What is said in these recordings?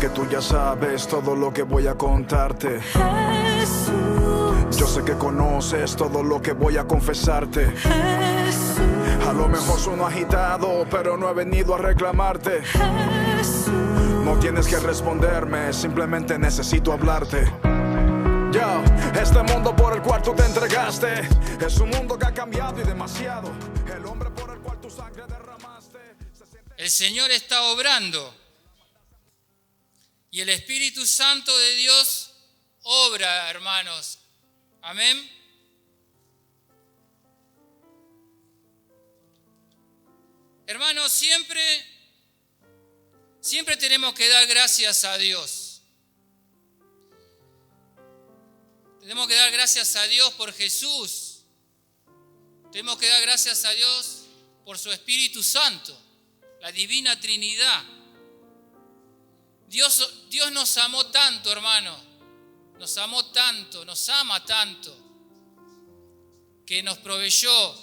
que tú ya sabes todo lo que voy a contarte. Jesús, Yo sé que conoces todo lo que voy a confesarte. Jesús, A lo mejor sueno agitado, pero no he venido a reclamarte. Jesús. No tienes que responderme, simplemente necesito hablarte. Yo, este mundo por el cual tú te entregaste es un mundo que ha cambiado y demasiado. El hombre por el cual tu sangre derramaste El Señor está obrando y el Espíritu Santo de Dios obra, hermanos. Amén. Hermanos, siempre tenemos que dar gracias a Dios. Tenemos que dar gracias a Dios por Jesús. Tenemos que dar gracias a Dios por su Espíritu Santo, la Divina Trinidad. Dios nos amó tanto, hermano. Nos amó tanto, nos ama tanto, que nos proveyó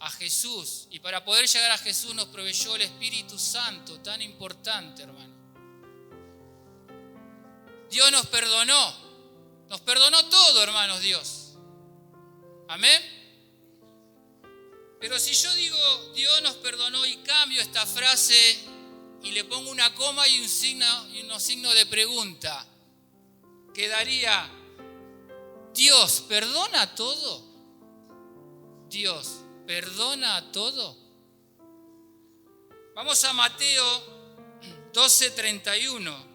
a Jesús. Y para poder llegar a Jesús nos proveyó el Espíritu Santo, tan importante, hermano. Dios nos perdonó todo, hermanos, Dios. Amén. Pero si yo digo Dios nos perdonó y cambio esta frase y le pongo una coma y unos signos de pregunta, quedaría: ¿Dios perdona todo? ¿Dios perdona todo? Vamos a Mateo 12:31.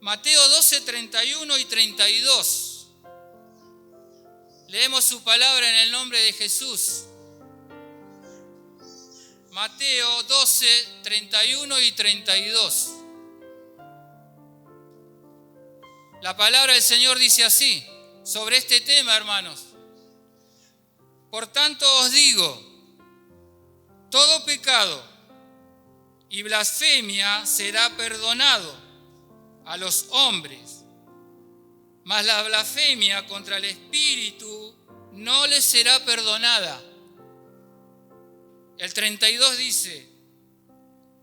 Mateo 12:31 y 32. Leemos su palabra en el nombre de Jesús. Mateo 12:31 y 32. La palabra del Señor dice así, sobre este tema, hermanos: por tanto os digo, todo pecado y blasfemia será perdonado a los hombres, mas la blasfemia contra el Espíritu no les será perdonada. El 32 dice: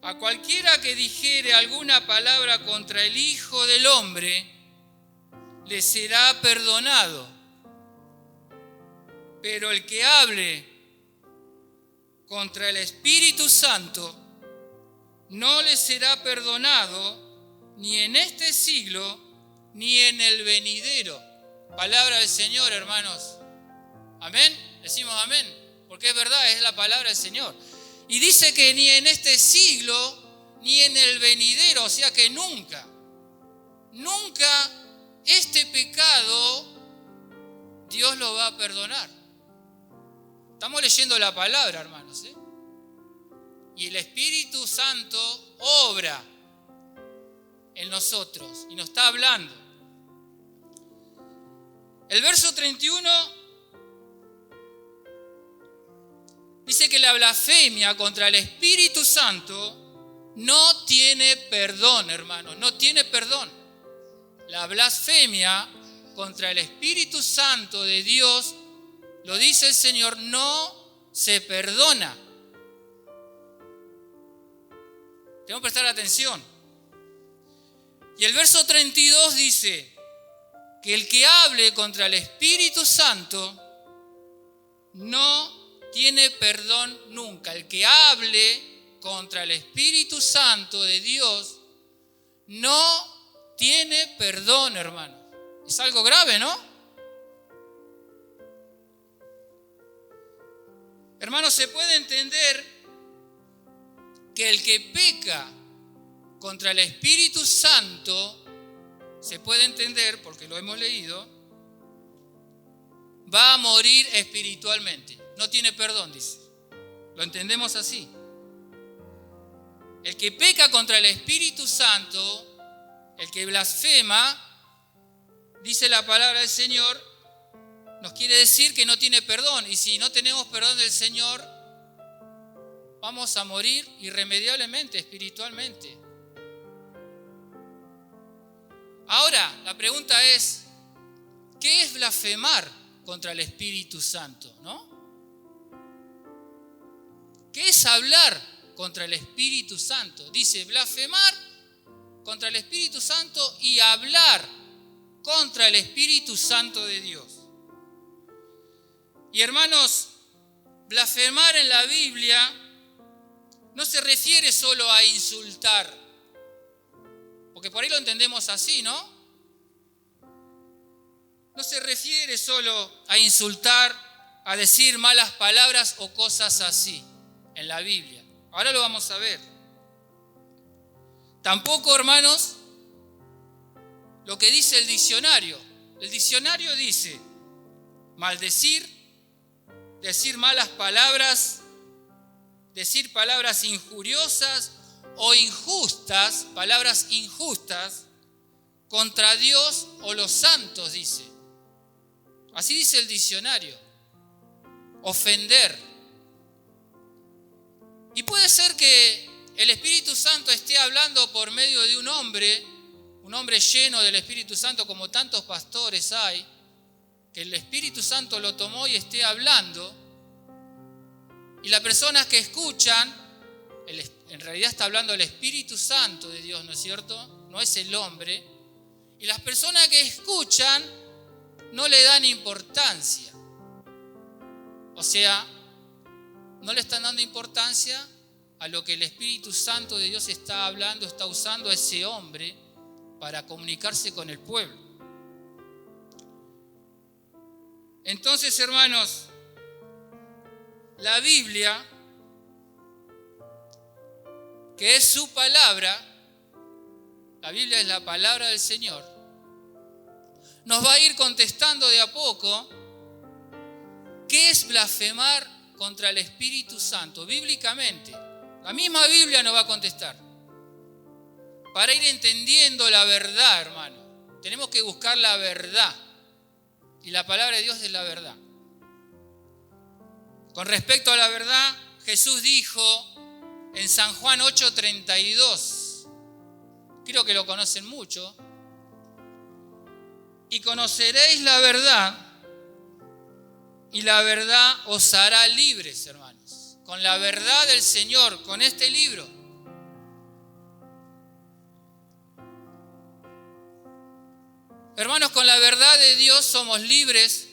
a cualquiera que dijere alguna palabra contra el Hijo del Hombre, le será perdonado. Pero el que hable contra el Espíritu Santo, no le será perdonado ni en este siglo, ni en el venidero. Palabra del Señor, hermanos. Amén. Decimos amén, porque es verdad, es la palabra del Señor. Y dice que ni en este siglo, ni en el venidero, o sea que nunca este pecado Dios lo va a perdonar. Estamos leyendo la palabra, hermanos, ¿eh? Y el Espíritu Santo obra en nosotros y nos está hablando. El verso 31 dice que la blasfemia contra el Espíritu Santo no tiene perdón, hermano, no tiene perdón. La blasfemia contra el Espíritu Santo de Dios, lo dice el Señor, no se perdona. Tenemos que prestar atención. Y el verso 32 dice que el que hable contra el Espíritu Santo no tiene perdón nunca. El que hable contra el Espíritu Santo de Dios no tiene perdón, hermano. Es algo grave, ¿no? Hermano, se puede entender que el que peca contra el Espíritu Santo, se puede entender, porque lo hemos leído, va a morir espiritualmente. No tiene perdón, dice. Lo entendemos así. El que peca contra el Espíritu Santo, el que blasfema, dice la palabra del Señor, nos quiere decir que no tiene perdón. Y si no tenemos perdón del Señor, vamos a morir irremediablemente, espiritualmente. Ahora, la pregunta es, ¿qué es blasfemar contra el Espíritu Santo? ¿No? ¿Qué es hablar contra el Espíritu Santo. Dice blasfemar contra el Espíritu Santo y hablar contra el Espíritu Santo de Dios. Y hermanos, blasfemar en la Biblia no se refiere solo a insultar, porque por ahí lo entendemos así, ¿no? No se refiere solo a insultar, a decir malas palabras o cosas así en la Biblia. Ahora lo vamos a ver. Tampoco, hermanos, lo que dice el diccionario. El diccionario dice maldecir, decir malas palabras, decir palabras injuriosas o injustas, palabras injustas contra Dios o los santos, dice. Así dice el diccionario. Ofender. Y puede ser que el Espíritu Santo esté hablando por medio de un hombre lleno del Espíritu Santo, como tantos pastores hay, que el Espíritu Santo lo tomó y esté hablando, y las personas que escuchan, en realidad está hablando el Espíritu Santo de Dios, ¿no es cierto? No es el hombre. Y las personas que escuchan no le dan importancia. O sea, no le están dando importancia a lo que el Espíritu Santo de Dios está hablando, está usando a ese hombre para comunicarse con el pueblo. Entonces, hermanos, la Biblia, que es su palabra, la Biblia es la palabra del Señor, nos va a ir contestando de a poco qué es blasfemar contra el Espíritu Santo, bíblicamente. La misma Biblia nos va a contestar. Para ir entendiendo la verdad, hermano, tenemos que buscar la verdad. Y la palabra de Dios es la verdad. Con respecto a la verdad, Jesús dijo en San Juan 8:32, creo que lo conocen mucho, y conoceréis la verdad, y la verdad os hará libres, hermanos. Con la verdad del Señor, con este libro. Hermanos, con la verdad de Dios somos libres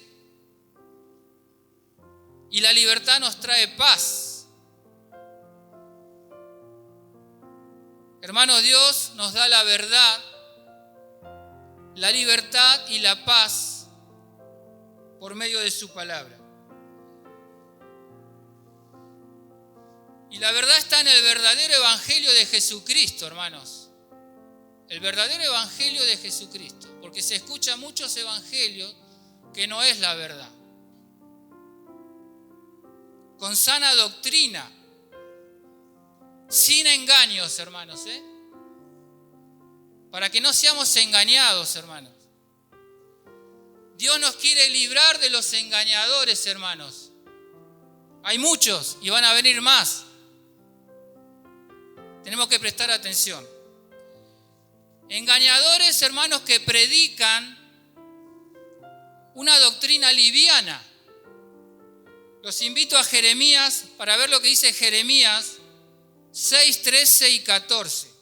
y la libertad nos trae paz. Hermanos, Dios nos da la verdad, la libertad y la paz por medio de su palabra. Y la verdad está en el verdadero evangelio de Jesucristo, hermanos. El verdadero evangelio de Jesucristo. Porque se escuchan muchos evangelios que no es la verdad. Con sana doctrina. Sin engaños, hermanos. Para que no seamos engañados, hermanos. Dios nos quiere librar de los engañadores, hermanos. Hay muchos y van a venir más. Tenemos que prestar atención. Engañadores, hermanos, que predican una doctrina liviana. Los invito a Jeremías para ver lo que dice Jeremías 6, 13 y 14.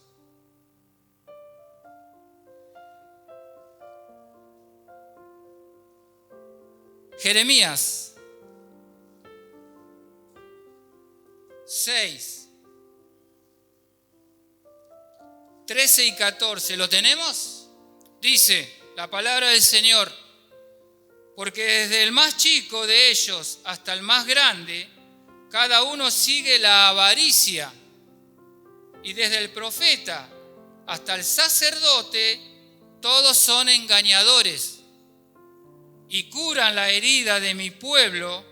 Jeremías 6, 13 y 14, ¿lo tenemos? Dice la palabra del Señor: porque desde el más chico de ellos hasta el más grande, cada uno sigue la avaricia, y desde el profeta hasta el sacerdote, todos son engañadores, y curan la herida de mi pueblo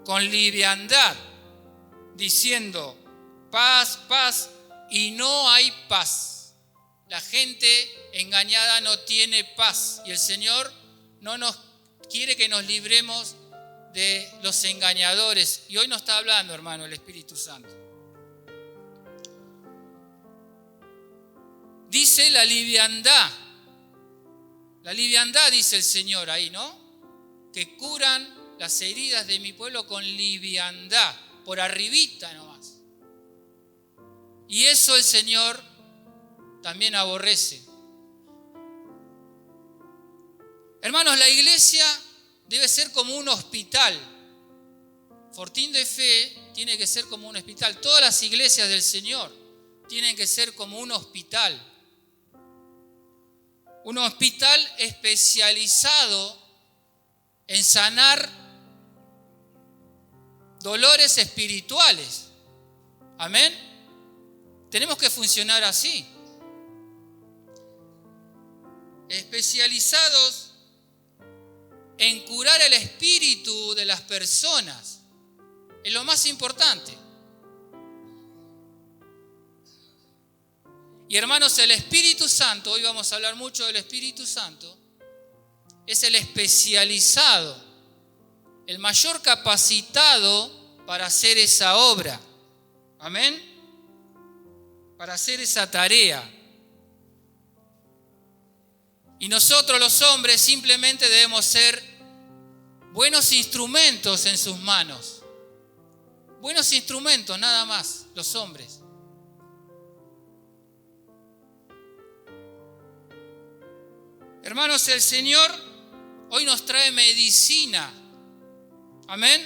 con liviandad, diciendo paz, paz, y no hay paz. La gente engañada no tiene paz y el Señor no nos quiere que nos libremos de los engañadores. Y hoy nos está hablando, hermano, el Espíritu Santo. Dice la liviandad. La liviandad, dice el Señor ahí, ¿no? Que curan las heridas de mi pueblo con liviandad, por arribita nomás. Y eso el Señor también aborrece. Hermanos, la iglesia debe ser como un hospital. Fortín de Fe tiene que ser como un hospital. Todas las iglesias del Señor tienen que ser como un hospital. Un hospital especializado en sanar dolores espirituales. Amén. Tenemos que funcionar así. Especializados en curar el espíritu de las personas. Es lo más importante. Y hermanos, el Espíritu Santo, hoy vamos a hablar mucho del Espíritu Santo, es el especializado, el mayor capacitado para hacer esa obra. Amén. Para hacer esa tarea. Y nosotros los hombres simplemente debemos ser buenos instrumentos en sus manos. Buenos instrumentos, nada más, los hombres. Hermanos, el Señor hoy nos trae medicina. Amén.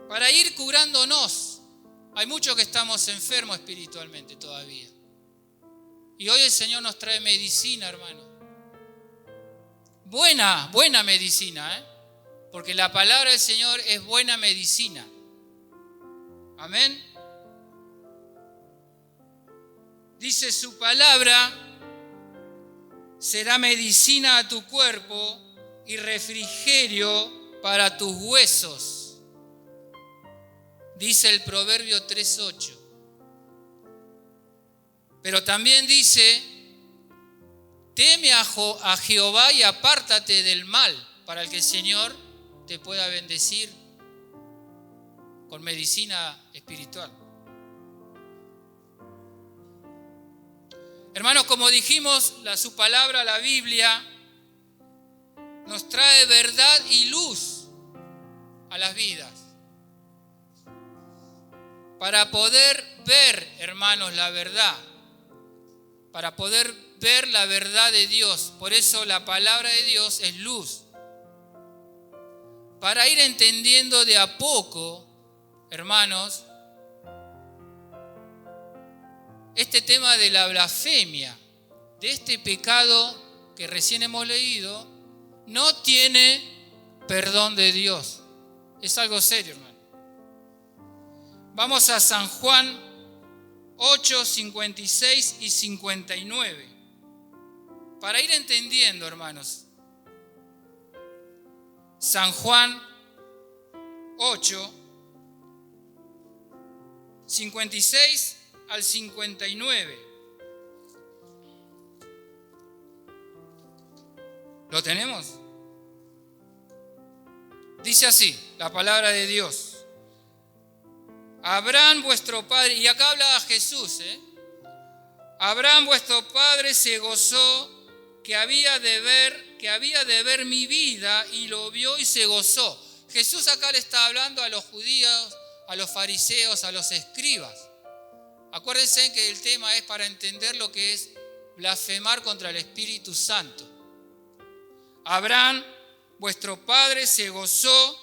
Para ir curándonos. Hay muchos que estamos enfermos espiritualmente todavía. Y hoy el Señor nos trae medicina, hermano. Buena medicina, porque la palabra del Señor es buena medicina. Amén. Dice su palabra, será medicina a tu cuerpo y refrigerio para tus huesos. Dice el Proverbio 3:8. Pero también dice, teme a Jehová y apártate del mal, para que el Señor te pueda bendecir con medicina espiritual. Hermanos, como dijimos, su palabra, la Biblia, nos trae verdad y luz a las vidas. Para poder ver, hermanos, la verdad. Para poder ver la verdad de Dios. Por eso la palabra de Dios es luz. Para ir entendiendo de a poco, hermanos, este tema de la blasfemia, de este pecado que recién hemos leído, no tiene perdón de Dios. Es algo serio, hermano. Vamos a San Juan 8, 56 y 59. Para ir entendiendo, hermanos. San Juan 8, 56 al 59. ¿Lo tenemos? Dice así, la palabra de Dios. Abraham vuestro padre, y acá habla Jesús, Abraham vuestro padre se gozó que había de ver mi vida y lo vio y se gozó. Jesús acá le está hablando a los judíos, a los fariseos, a los escribas. Acuérdense que el tema es para entender lo que es blasfemar contra el Espíritu Santo. Abraham, vuestro padre, se gozó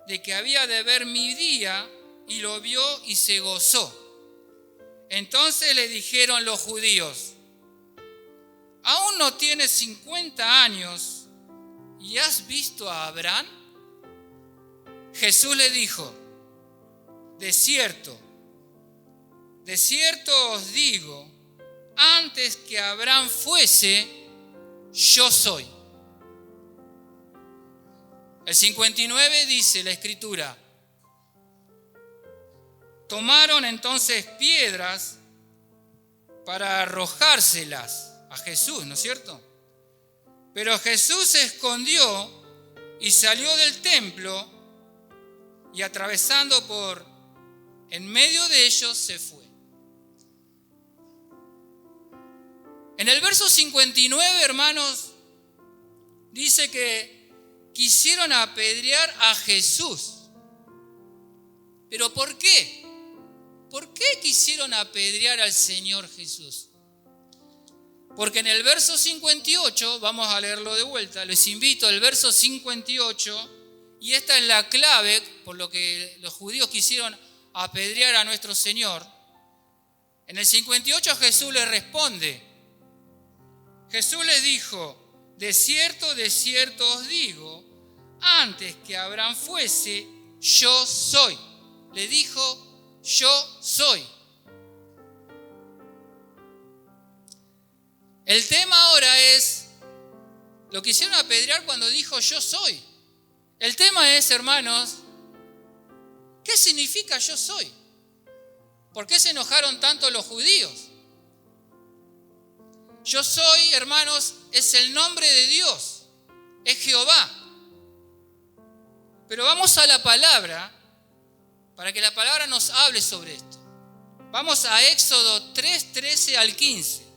de que había de ver mi día y lo vio y se gozó. Entonces le dijeron los judíos, ¿aún no tienes 50 años y has visto a Abraham? Jesús le dijo, de cierto os digo, antes que Abraham fuese, yo soy. El 59 dice la Escritura, tomaron entonces piedras para arrojárselas a Jesús, ¿no es cierto? Pero Jesús se escondió y salió del templo y atravesando por en medio de ellos se fue. En el verso 59, hermanos, dice que quisieron apedrear a Jesús. ¿Pero por qué? ¿Por qué quisieron apedrear al Señor Jesús? Porque en el verso 58, vamos a leerlo de vuelta, les invito al verso 58, y esta es la clave por lo que los judíos quisieron apedrear a nuestro Señor. En el 58 Jesús les responde. Jesús les dijo: de cierto os digo, antes que Abraham fuese, yo soy. Le dijo: yo soy. El tema ahora es, lo quisieron apedrear cuando dijo yo soy. El tema es, hermanos, ¿qué significa yo soy? ¿Por qué se enojaron tanto los judíos? Yo soy, hermanos, es el nombre de Dios, es Jehová. Pero vamos a la palabra, para que la palabra nos hable sobre esto. Vamos a Éxodo 3, 13 al 15.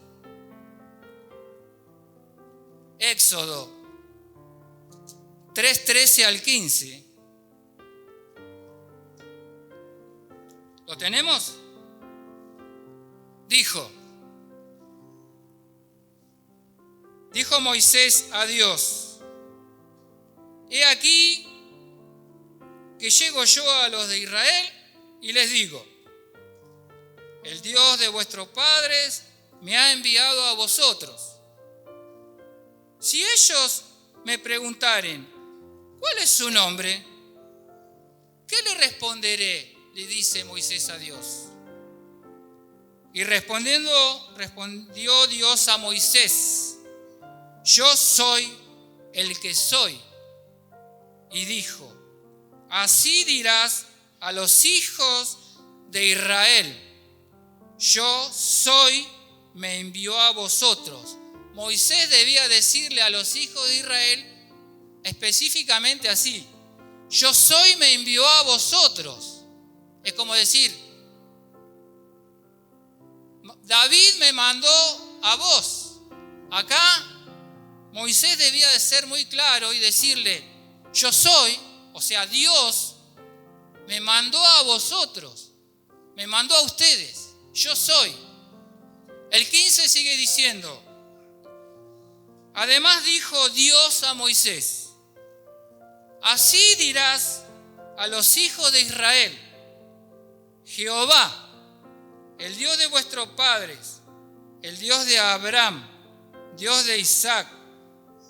Éxodo 3, 13 al 15. ¿Lo tenemos? Dijo Moisés a Dios: he aquí que llego yo a los de Israel y les digo: el Dios de vuestros padres me ha enviado a vosotros. Si ellos me preguntaren: ¿cuál es su nombre?, ¿qué le responderé?, le dice Moisés a Dios. Y respondió Dios a Moisés: yo soy el que soy. Y dijo: así dirás a los hijos de Israel: yo soy, me envió a vosotros. Moisés debía decirle a los hijos de Israel específicamente así: yo soy, me envió a vosotros. Es como decir: David me mandó a vos. Acá Moisés debía de ser muy claro y decirle: yo soy, o sea, Dios me mandó a vosotros, me mandó a ustedes, yo soy. El 15 sigue diciendo: además dijo Dios a Moisés: así dirás a los hijos de Israel: Jehová, el Dios de vuestros padres, el Dios de Abraham, Dios de Isaac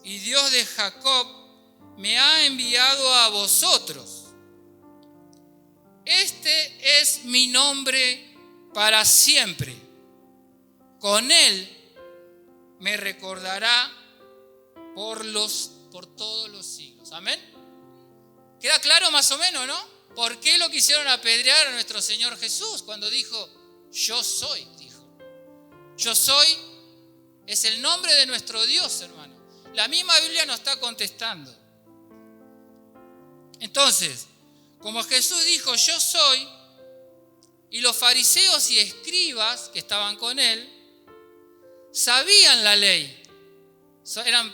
y Dios de Jacob, me ha enviado a vosotros. Este es mi nombre para siempre. Con él me recordará por todos los siglos. Amén. ¿Queda claro más o menos, no? ¿Por qué lo quisieron apedrear a nuestro Señor Jesús cuando dijo yo soy? Dijo: yo soy es el nombre de nuestro Dios, hermano. La misma Biblia nos está contestando. Entonces, como Jesús dijo yo soy, y los fariseos y escribas que estaban con él sabían la ley, eran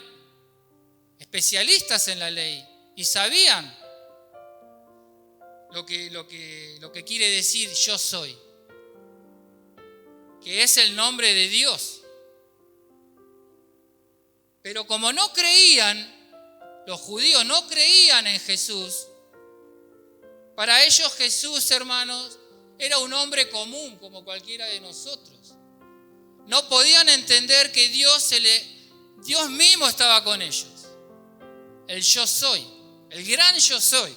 especialistas en la ley y sabían lo que quiere decir yo soy, que es el nombre de Dios. Pero como no creían, los judíos no creían en Jesús, para ellos Jesús, hermanos, era un hombre común como cualquiera de nosotros. No podían entender que Dios mismo estaba con ellos. El yo soy, el gran yo soy.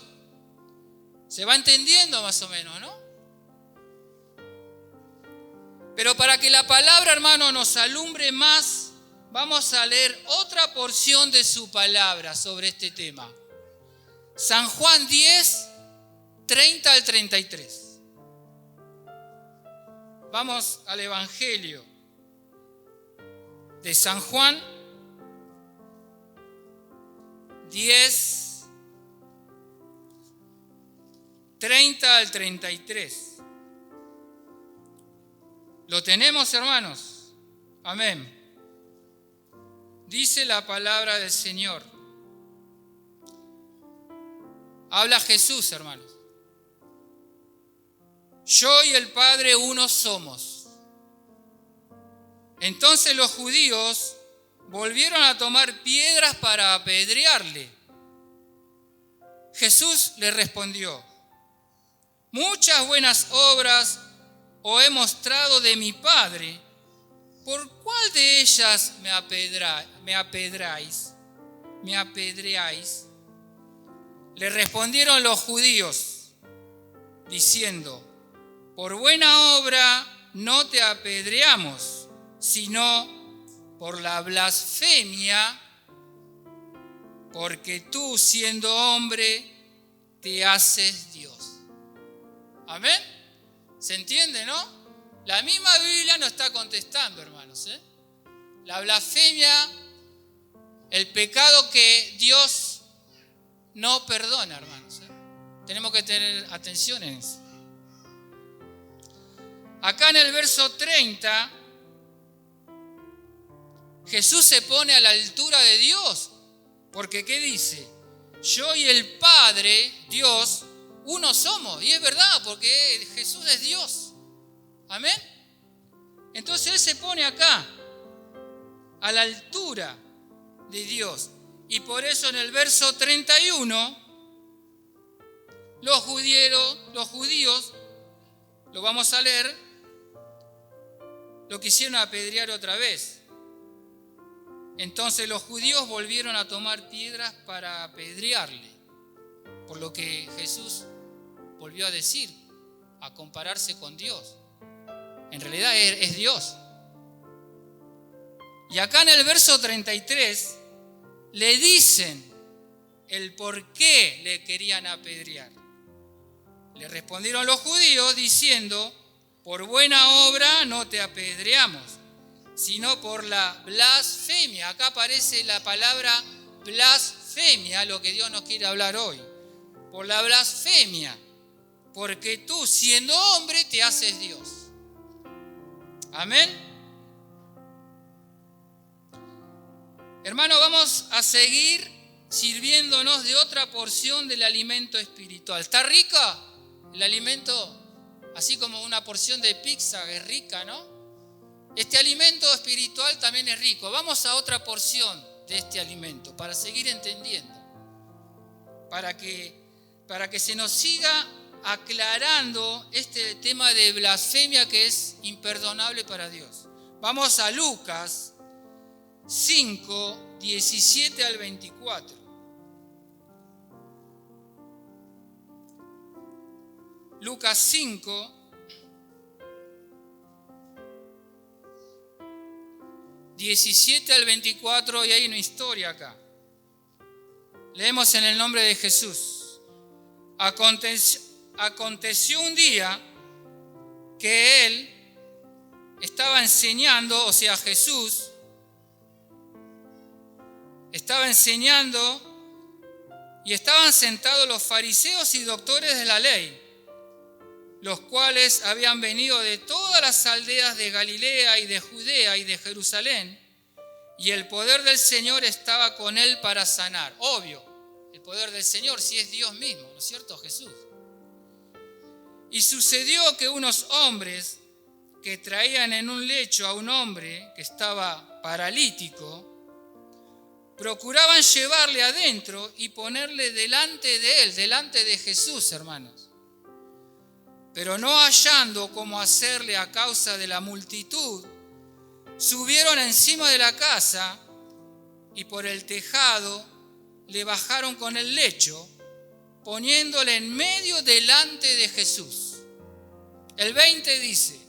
¿Se va entendiendo más o menos, no? Pero para que la palabra, hermano, nos alumbre más, vamos a leer otra porción de su palabra sobre este tema. San Juan 10, 30 al 33. Vamos al Evangelio de San Juan 10, 30 al 33. ¿Lo tenemos, hermanos? Amén. Dice la palabra del Señor. Habla Jesús, hermanos. yo y el Padre uno somos. Entonces los judíos volvieron a tomar piedras para apedrearle. Jesús le respondió: muchas buenas obras os he mostrado de mi Padre. ¿Por cuál de ellas me apedreáis? Le respondieron los judíos, diciendo: por buena obra no te apedreamos, sino por la blasfemia, porque tú, siendo hombre, te haces Dios. Amén. ¿Se entiende, no? La misma Biblia nos está contestando, hermanos. La blasfemia, el pecado que Dios no perdona, hermanos. Tenemos que tener atención en eso. Acá en el verso 30, Jesús se pone a la altura de Dios. Porque ¿qué dice? Yo y el Padre, Dios, uno somos. Y es verdad, porque Jesús es Dios. Amén. Entonces Él se pone acá, a la altura de Dios. Y por eso en el verso 31, los judíos, lo vamos a leer, lo quisieron apedrear otra vez. Entonces los judíos volvieron a tomar piedras para apedrearle, por lo que Jesús volvió a decir, a compararse con Dios. En realidad es Dios. Y acá en el verso 33 le dicen el por qué le querían apedrear. Le respondieron los judíos diciendo: por buena obra no te apedreamos, sino por la blasfemia. Acá aparece la palabra blasfemia, lo que Dios nos quiere hablar hoy. Por la blasfemia, porque tú, siendo hombre, te haces Dios. Amén. Hermano, vamos a seguir sirviéndonos de otra porción del alimento espiritual. ¿Está rica el alimento? Así como una porción de pizza es rica, ¿no? Este alimento espiritual también es rico. Vamos a otra porción de este alimento para seguir entendiendo. Para que se nos siga aclarando este tema de blasfemia que es imperdonable para Dios. Vamos a Lucas 5, 17 al 24. Lucas 5, 17 al 24, y hay una historia acá. Leemos en el nombre de Jesús. Aconteció un día que él estaba enseñando, o sea, Jesús estaba enseñando y estaban sentados los fariseos y doctores de la ley, los cuales habían venido de todas las aldeas de Galilea y de Judea y de Jerusalén, y el poder del Señor estaba con él para sanar. Obvio, el poder del Señor si es Dios mismo, ¿no es cierto? Jesús. Y sucedió que unos hombres que traían en un lecho a un hombre que estaba paralítico, procuraban llevarle adentro y ponerle delante de él, delante de Jesús, hermanos. Pero no hallando cómo hacerle a causa de la multitud, subieron encima de la casa y por el tejado le bajaron con el lecho, poniéndole en medio delante de Jesús. El 20 dice: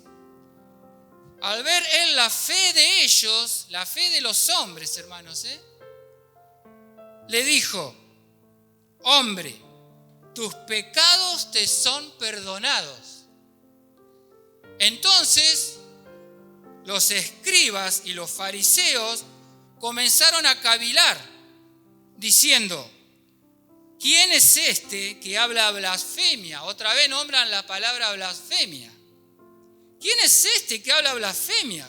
al ver él la fe de ellos, la fe de los hombres, hermanos, le dijo: hombre, tus pecados te son perdonados. Entonces los escribas y los fariseos comenzaron a cavilar, diciendo: ¿quién es este que habla blasfemia? Otra vez nombran la palabra blasfemia. ¿Quién es este que habla blasfemia?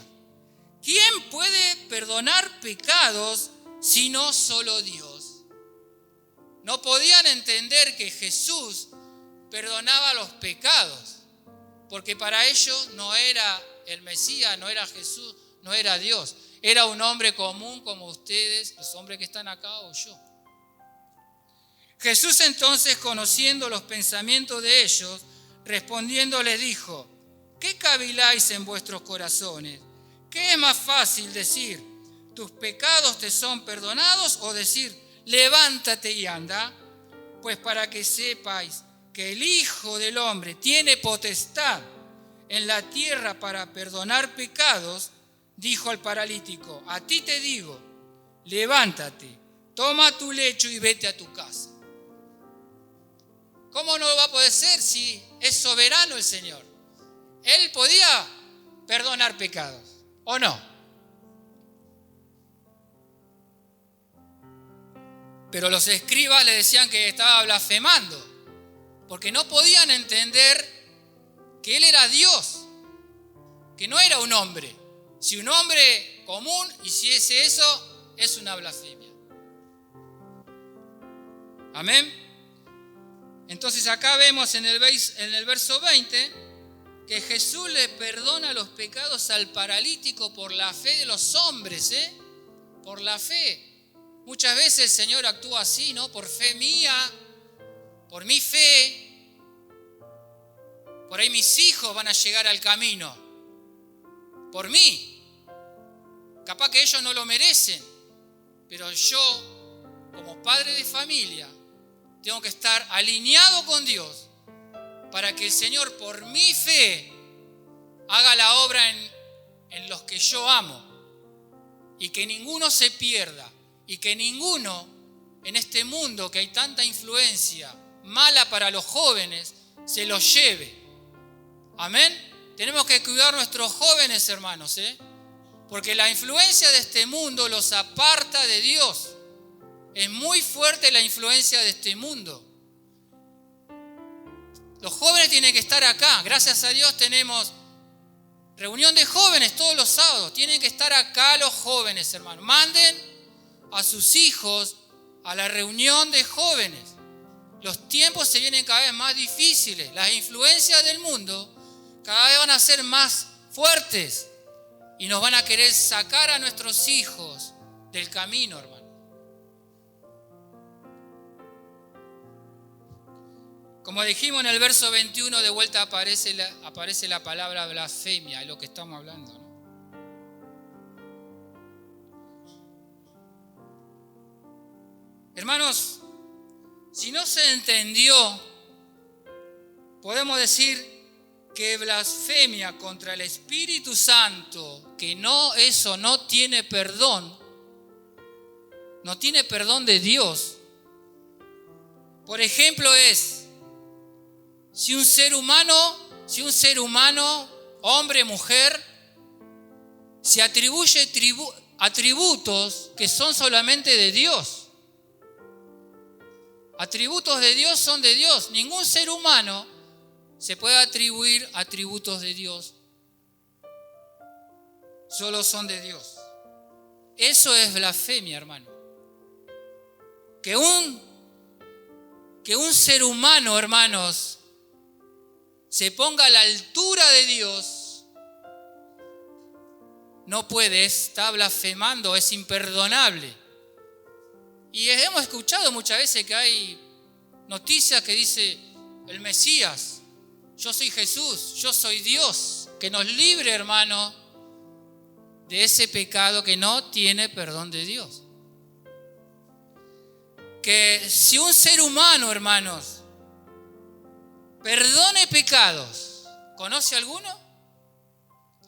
¿Quién puede perdonar pecados sino solo Dios? No podían entender que Jesús perdonaba los pecados, porque para ellos no era el Mesías, no era Jesús, no era Dios. Era un hombre común como ustedes, los hombres que están acá o yo. Jesús entonces, conociendo los pensamientos de ellos, respondiendo les dijo: ¿qué caviláis en vuestros corazones? ¿Qué es más fácil decir, tus pecados te son perdonados, o decir, levántate y anda? Pues para que sepáis que el Hijo del Hombre tiene potestad en la tierra para perdonar pecados, dijo al paralítico: a ti te digo, levántate, toma tu lecho y vete a tu casa. ¿Cómo no lo va a poder ser si es soberano el Señor? Él podía perdonar pecados, ¿o no? Pero los escribas le decían que estaba blasfemando, porque no podían entender que Él era Dios, que no era un hombre. Si un hombre común hiciese eso, es una blasfemia. Amén. Entonces acá vemos en el verso 20 que Jesús le perdona los pecados al paralítico por la fe de los hombres, por la fe. Muchas veces el Señor actúa así, ¿no? Por fe mía, por mi fe. Por ahí mis hijos van a llegar al camino, por mí. Capaz que ellos no lo merecen, pero yo, como padre de familia, tengo que estar alineado con Dios para que el Señor, por mi fe, haga la obra en los que yo amo, y que ninguno se pierda, y que ninguno en este mundo que hay tanta influencia mala para los jóvenes se los lleve. Amén. Tenemos que cuidar a nuestros jóvenes, hermanos, porque la influencia de este mundo los aparta de Dios. Es muy fuerte la influencia de este mundo. Los jóvenes tienen que estar acá. Gracias a Dios tenemos reunión de jóvenes todos los sábados. Tienen que estar acá los jóvenes, hermanos. Manden a sus hijos a la reunión de jóvenes. Los tiempos se vienen cada vez más difíciles. Las influencias del mundo cada vez van a ser más fuertes y nos van a querer sacar a nuestros hijos del camino, hermano. Como dijimos en el verso 21, de vuelta aparece la palabra blasfemia, es lo que estamos hablando, ¿no? Hermanos, si no se entendió, podemos decir que blasfemia contra el Espíritu Santo, que eso no tiene perdón de Dios. Por ejemplo, si un ser humano, hombre, mujer, se atribuye atributos que son solamente de Dios. Atributos de Dios son de Dios. Ningún ser humano se puede atribuir atributos de Dios. Solo son de Dios. Eso es blasfemia, hermano. Que un ser humano, hermanos, se ponga a la altura de Dios, no puede, está blasfemando, es imperdonable. Y hemos escuchado muchas veces que hay noticias que dice el Mesías: yo soy Jesús, yo soy Dios. Que nos libre, hermano, de ese pecado que no tiene perdón de Dios. Que si un ser humano, hermanos, perdone pecados, ¿conoce alguno?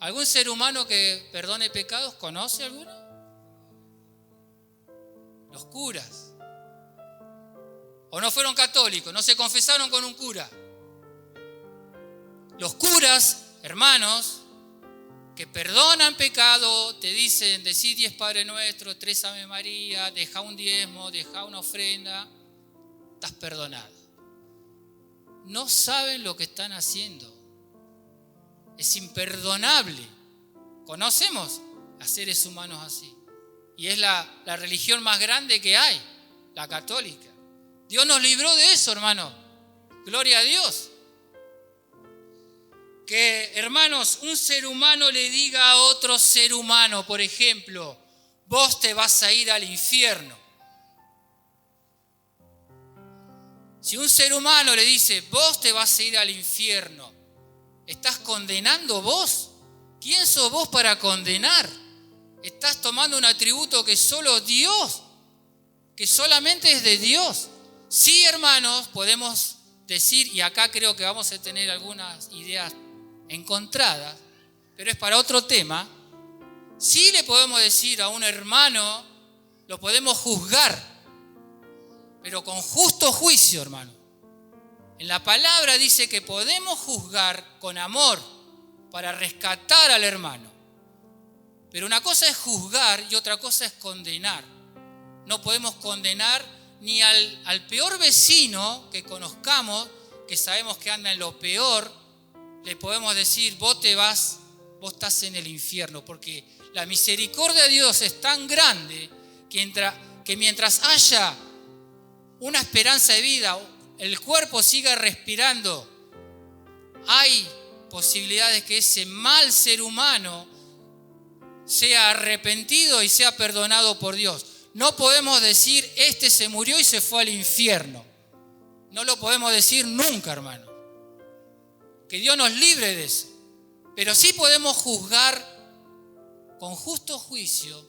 ¿Algún ser humano que perdone pecados? ¿Conoce alguno? Los curas. ¿O no fueron católicos? ¿No se confesaron con un cura? Los curas, hermanos, que perdonan pecado, te dicen, decí 10 Padre Nuestro, 3 Ave María, deja un diezmo, deja una ofrenda, estás perdonado. No saben lo que están haciendo. Es imperdonable. Conocemos a seres humanos así. Y es la religión más grande que hay, la católica. Dios nos libró de eso, hermano. Gloria a Dios. que, hermanos, un ser humano le diga a otro ser humano, por ejemplo, vos te vas a ir al infierno. Si un ser humano le dice, vos te vas a ir al infierno, ¿estás condenando vos? ¿Quién sos vos para condenar? Estás tomando un atributo que solo Dios, que solamente es de Dios. Sí, hermanos, podemos decir, y acá creo que vamos a tener algunas ideas encontradas, pero es para otro tema. Sí le podemos decir a un hermano, lo podemos juzgar, pero con justo juicio, hermano. En la palabra dice que podemos juzgar con amor para rescatar al hermano. Pero una cosa es juzgar y otra cosa es condenar. No podemos condenar ni al peor vecino que conozcamos, que sabemos que anda en lo peor, le podemos decir, vos estás en el infierno, porque la misericordia de Dios es tan grande que mientras haya una esperanza de vida, el cuerpo siga respirando, hay posibilidades que ese mal ser humano sea arrepentido y sea perdonado por Dios. No podemos decir, este se murió y se fue al infierno. No lo podemos decir nunca, hermano. Que Dios nos libre de eso. Pero sí podemos juzgar con justo juicio,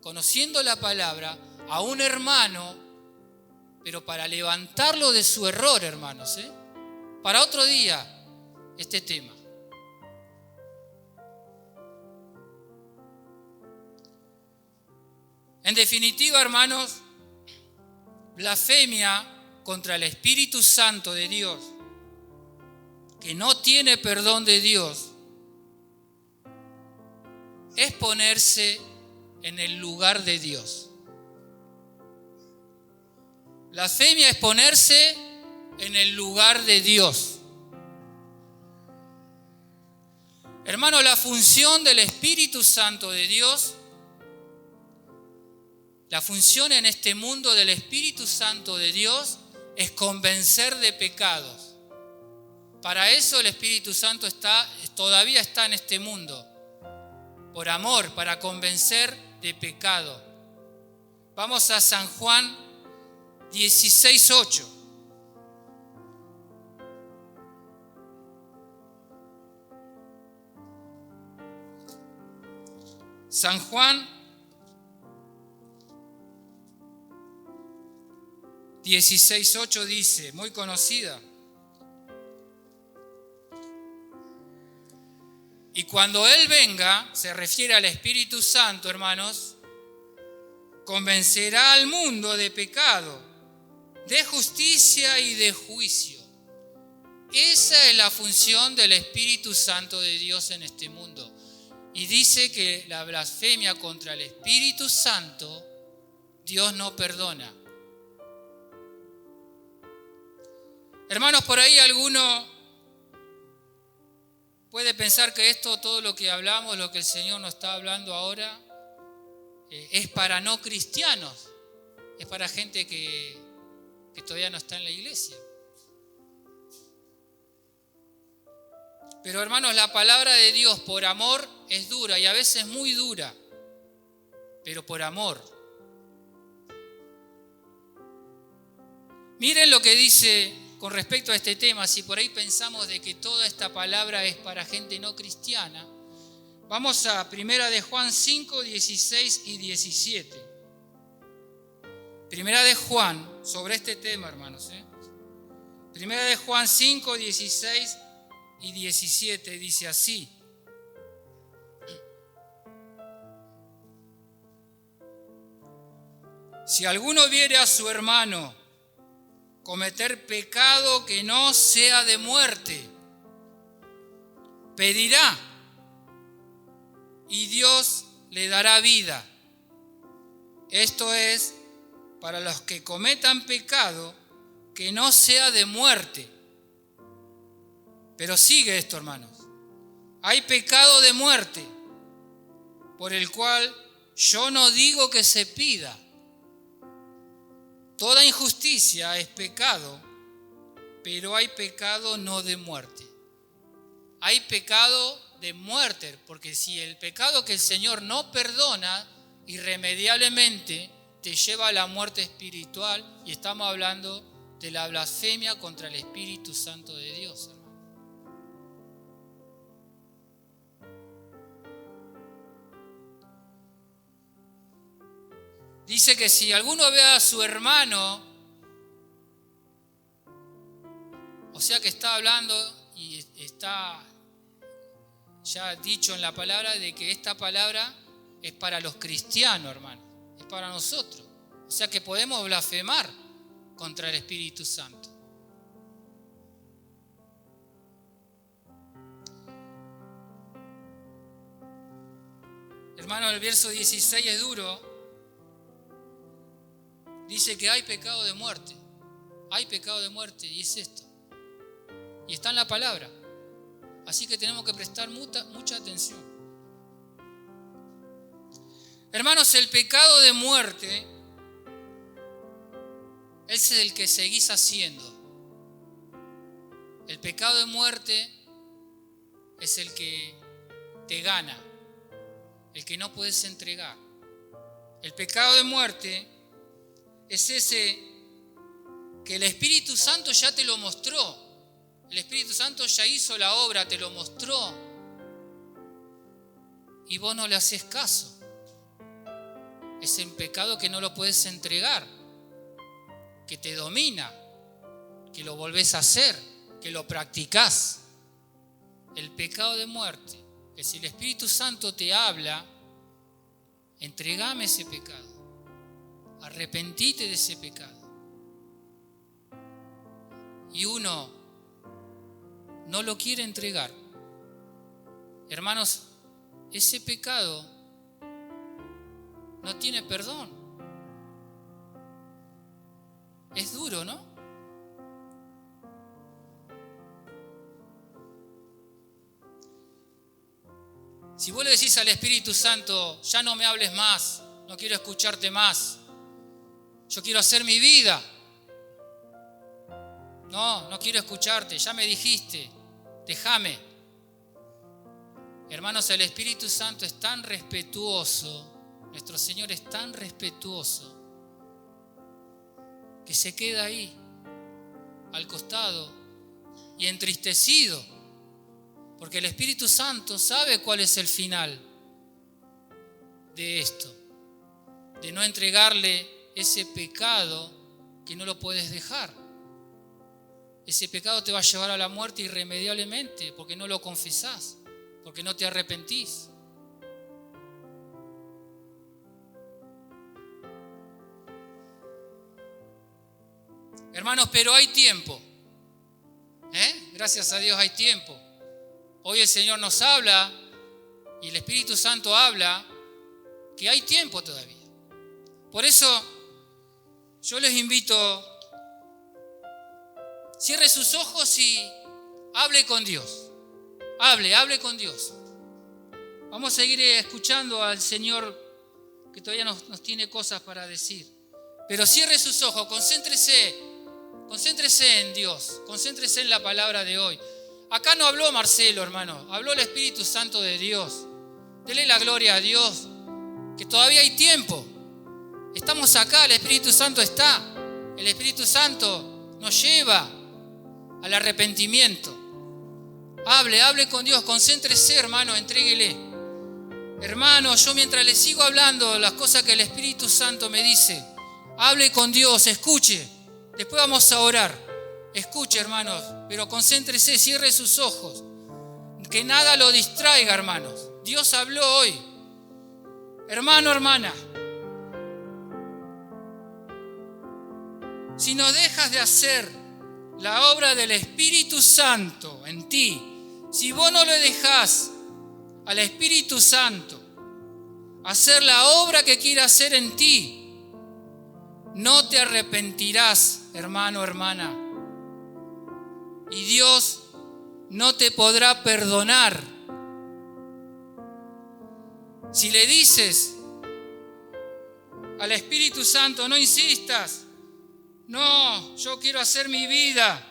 conociendo la palabra, a un hermano, pero para levantarlo de su error, hermanos. Para otro día, este tema. En definitiva, hermanos, blasfemia contra el Espíritu Santo de Dios, que no tiene perdón de Dios, es ponerse en el lugar de Dios. Blasfemia es ponerse en el lugar de Dios. Hermano, la función del Espíritu Santo de Dios, la función en este mundo del Espíritu Santo de Dios es convencer de pecados. Para eso el Espíritu Santo todavía está en este mundo. Por amor, para convencer de pecado. Vamos a San Juan 16:8. San Juan 16:8 dice, muy conocida. Y cuando Él venga, se refiere al Espíritu Santo, hermanos, convencerá al mundo de pecado, de justicia y de juicio. Esa es la función del Espíritu Santo de Dios en este mundo. Y dice que la blasfemia contra el Espíritu Santo, Dios no perdona. Hermanos, por ahí alguno puede pensar que todo lo que hablamos, lo que el Señor nos está hablando ahora, es para no cristianos, es para gente que todavía no está en la iglesia. Pero hermanos, la palabra de Dios por amor es dura y a veces muy dura, pero por amor. Miren lo que dice con respecto a este tema. Si por ahí pensamos de que toda esta palabra es para gente no cristiana, vamos a 1 de Juan 5, 16 y 17. 1 de Juan, sobre este tema, hermanos. 1 de Juan 5, 16 y 17 dice así. Si alguno viere a su hermano cometer pecado que no sea de muerte, pedirá y Dios le dará vida. Esto es para los que cometan pecado que no sea de muerte. Pero sigue esto, hermanos. Hay pecado de muerte, por el cual yo no digo que se pida. Toda injusticia es pecado, pero hay pecado no de muerte. hay pecado de muerte, porque si el pecado que el Señor no perdona, irremediablemente te lleva a la muerte espiritual, y estamos hablando de la blasfemia contra el Espíritu Santo de Dios, hermano. Dice que si alguno ve a su hermano, o sea que está hablando y está ya dicho en la palabra de que esta palabra es para los cristianos, hermano, es para nosotros. O sea que podemos blasfemar contra el Espíritu Santo. Hermano, el verso 16 es duro. Dice que hay pecado de muerte. Hay pecado de muerte, y es esto. Y está en la palabra. Así que tenemos que prestar mucha atención. Hermanos, el pecado de muerte es el que seguís haciendo. El pecado de muerte es el que te gana, el que no puedes entregar. El pecado de muerte es ese que el Espíritu Santo ya te lo mostró. El Espíritu Santo ya hizo la obra, te lo mostró, y vos no le haces caso. Es el pecado que no lo puedes entregar, que te domina, que lo volvés a hacer, que lo practicás. El pecado de muerte es si el Espíritu Santo te habla, entregame ese pecado, arrepentite de ese pecado. Y uno no lo quiere entregar. Hermanos, ese pecado no tiene perdón. Es duro, ¿no? Si vos le decís al Espíritu Santo, ya no me hables más, no quiero escucharte más, yo quiero hacer mi vida. No quiero escucharte, ya me dijiste, déjame. Hermanos, el Espíritu Santo es tan respetuoso, nuestro Señor es tan respetuoso, que se queda ahí, al costado, y entristecido, porque el Espíritu Santo sabe cuál es el final de esto, de no entregarle ese pecado que no lo puedes dejar. Ese pecado te va a llevar a la muerte irremediablemente, porque no lo confesás, porque no te arrepentís. Hermanos, pero hay tiempo. Gracias a Dios hay tiempo. Hoy el Señor nos habla, y el Espíritu Santo habla, que hay tiempo todavía. Por eso yo les invito, cierre sus ojos y hable con Dios. Hable con Dios. Vamos a seguir escuchando al Señor, que todavía nos tiene cosas para decir. Pero cierre sus ojos, concéntrese en Dios, concéntrese en la palabra de hoy. Acá no habló Marcelo, hermano, habló el Espíritu Santo de Dios. Dele la gloria a Dios, que todavía hay tiempo. Estamos acá, el Espíritu Santo está. El Espíritu Santo nos lleva al arrepentimiento. Hable con Dios, concéntrese, hermano, entréguele. Hermano, yo mientras le sigo hablando las cosas que el Espíritu Santo me dice, hable con Dios, escuche. Después vamos a orar. Escuche, hermanos, pero concéntrese, cierre sus ojos. Que nada lo distraiga, hermanos. Dios habló hoy. Hermano, hermana, si no dejas de hacer la obra del Espíritu Santo en ti, si vos no le dejás al Espíritu Santo hacer la obra que quiere hacer en ti, no te arrepentirás, hermano, hermana. Y Dios no te podrá perdonar. Si le dices al Espíritu Santo, no insistas, no, yo quiero hacer mi vida,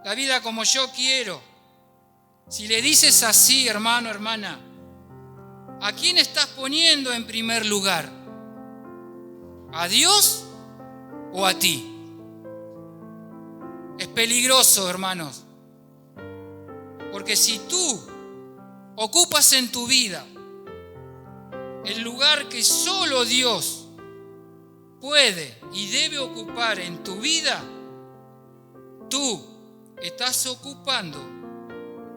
la vida como yo quiero. Si le dices así, hermano, hermana, ¿a quién estás poniendo en primer lugar? ¿A Dios o a ti? Es peligroso, hermanos, porque si tú ocupas en tu vida el lugar que solo Dios puede y debe ocupar en tu vida, tú estás ocupando,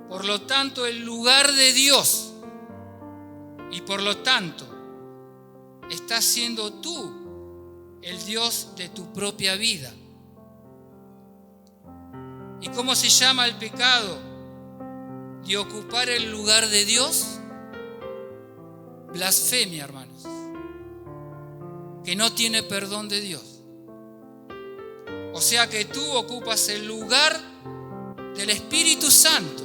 por lo tanto, el lugar de Dios, y por lo tanto, estás siendo tú el Dios de tu propia vida. ¿Y cómo se llama el pecado de ocupar el lugar de Dios? Blasfemia, hermanos, que no tiene perdón de Dios. O sea que tú ocupas el lugar del Espíritu Santo,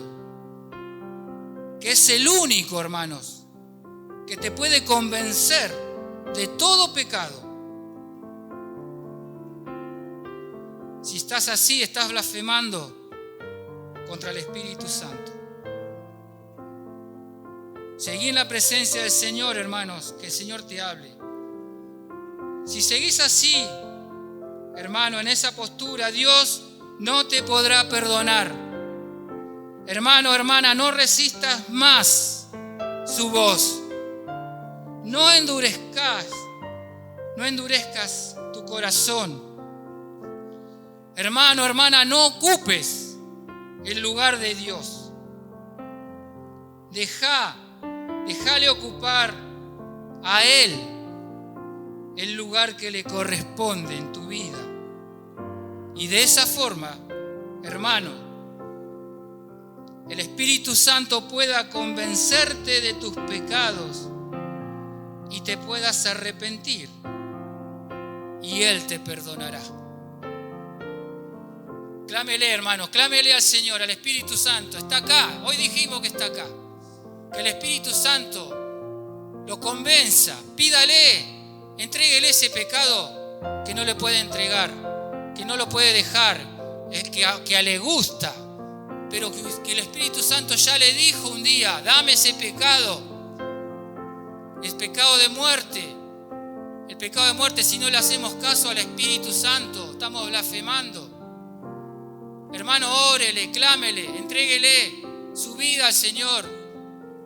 que es el único, hermanos, que te puede convencer de todo pecado. Si estás así, estás blasfemando contra el Espíritu Santo. Seguí en la presencia del Señor, hermanos, que el Señor te hable. Si seguís así, hermano, en esa postura, Dios no te podrá perdonar. Hermano, hermana, no resistas más su voz. No endurezcas tu corazón. Hermano, hermana, ocupes el lugar de Dios. Déjale ocupar a Él el lugar que le corresponde en tu vida. Y de esa forma, hermano, el Espíritu Santo pueda convencerte de tus pecados y te puedas arrepentir, y Él te perdonará. Clámele, hermanos, clámele al Señor, al Espíritu Santo. Está acá, hoy dijimos que está acá. Que el Espíritu Santo lo convenza, pídale, entréguele ese pecado que no le puede entregar, que no lo puede dejar, que le gusta, pero que el Espíritu Santo ya le dijo un día: dame ese pecado, el pecado de muerte. El pecado de muerte, si no le hacemos caso al Espíritu Santo, estamos blasfemando. Hermano, órele, clámele, entréguele su vida al Señor.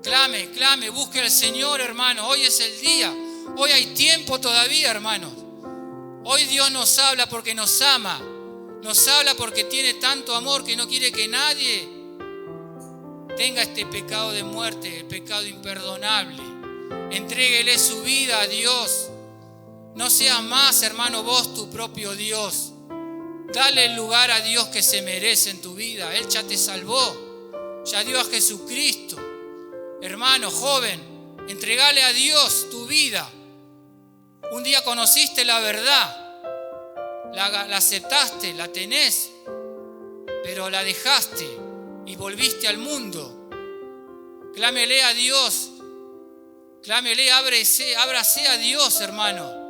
Clame, busque al Señor, hermano. Hoy es el día. Hoy hay tiempo todavía, hermanos. Hoy Dios nos habla porque nos ama. Nos habla porque tiene tanto amor que no quiere que nadie tenga este pecado de muerte, el pecado imperdonable. Entréguele su vida a Dios. No seas más, hermano, vos tu propio Dios. Dale el lugar a Dios que se merece en tu vida. Él ya te salvó. Ya dio a Jesucristo. Hermano, joven, entregale a Dios tu vida. Un día conociste la verdad. La aceptaste, la tenés, pero la dejaste y volviste al mundo. Clámele a Dios. Clámele, ábrase a Dios, hermano.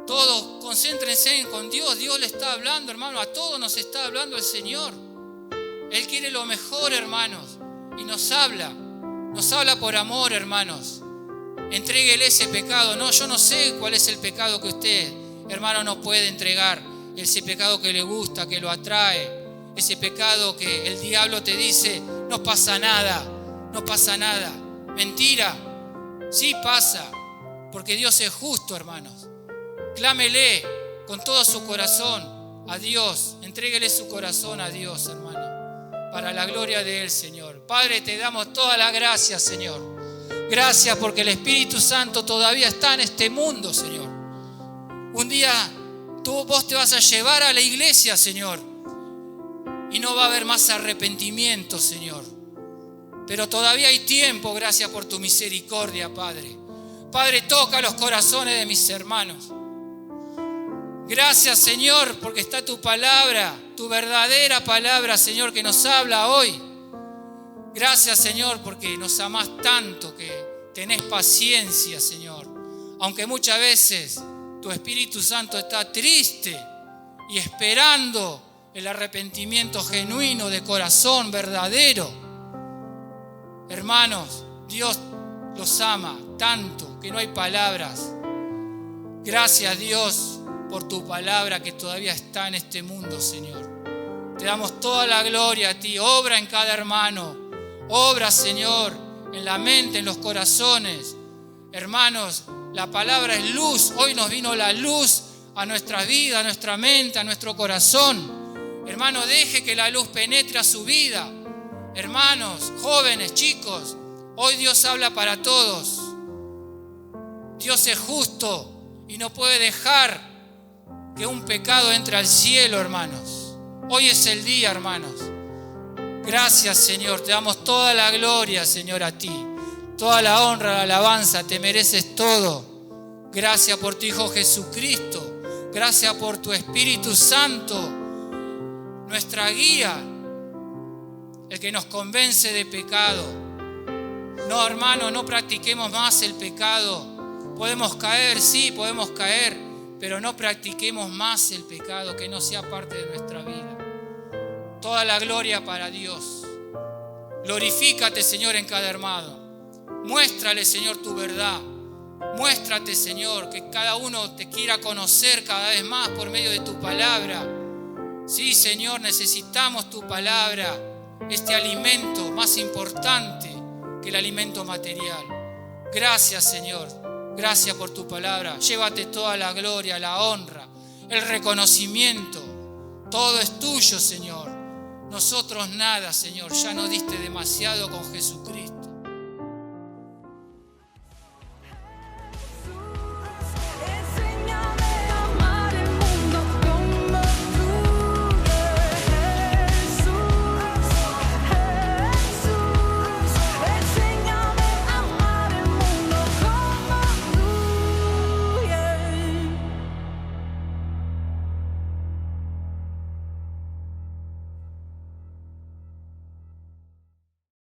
Todos concéntrense con Dios. Dios le está hablando, hermano. A todos nos está hablando el Señor. Él quiere lo mejor, hermanos. Y nos habla por amor, hermanos. Entréguele ese pecado. No, yo no sé cuál es el pecado que usted, hermano, no puede entregar. Ese pecado que le gusta, que lo atrae. Ese pecado que el diablo te dice: no pasa nada, no pasa nada. Mentira. Sí pasa, porque Dios es justo, hermanos. Clámele con todo su corazón a Dios. Entréguele su corazón a Dios, hermano, para la gloria de Él, Señor. Padre, te damos todas las gracias, Señor. Gracias porque el Espíritu Santo todavía está en este mundo, Señor. Un día vos te vas a llevar a la iglesia, Señor, y no va a haber más arrepentimiento, Señor. Pero todavía hay tiempo, gracias por tu misericordia, Padre. Padre, toca los corazones de mis hermanos. Gracias, Señor, porque está tu palabra, tu verdadera palabra, Señor, que nos habla hoy. Gracias, Señor, porque nos amás tanto, que tenés paciencia, Señor. Aunque muchas veces tu Espíritu Santo está triste y esperando el arrepentimiento genuino de corazón verdadero. Hermanos, Dios los ama tanto que no hay palabras. Gracias, Dios, por tu palabra que todavía está en este mundo, Señor. Te damos toda la gloria a ti. Obra en cada hermano. Obra, Señor, en la mente, en los corazones. Hermanos, la palabra es luz. Hoy nos vino la luz a nuestra vida, a nuestra mente, a nuestro corazón. Hermano, deje que la luz penetre a su vida. Hermanos, jóvenes, chicos, hoy Dios habla para todos. Dios es justo y no puede dejar que un pecado entre al cielo, hermanos. Hoy es el día, hermanos. Gracias, Señor. Te damos toda la gloria, Señor, a ti. Toda la honra, la alabanza. Te mereces todo. Gracias por tu Hijo Jesucristo. Gracias por tu Espíritu Santo. Nuestra guía. El que nos convence de pecado. No, hermano, no practiquemos más el pecado. Podemos caer, sí, podemos caer, pero no practiquemos más el pecado, que no sea parte de nuestra vida. Toda la gloria para Dios. Glorifícate, Señor, en cada hermano. Muéstrale, Señor, tu verdad. Muéstrate, Señor, que cada uno te quiera conocer cada vez más por medio de tu palabra. Sí, Señor, necesitamos tu palabra, este alimento más importante que el alimento material. Gracias, Señor. Gracias por tu palabra. Llévate toda la gloria, la honra, el reconocimiento. Todo es tuyo, Señor. Nosotros nada, Señor. Ya nos diste demasiado con Jesucristo.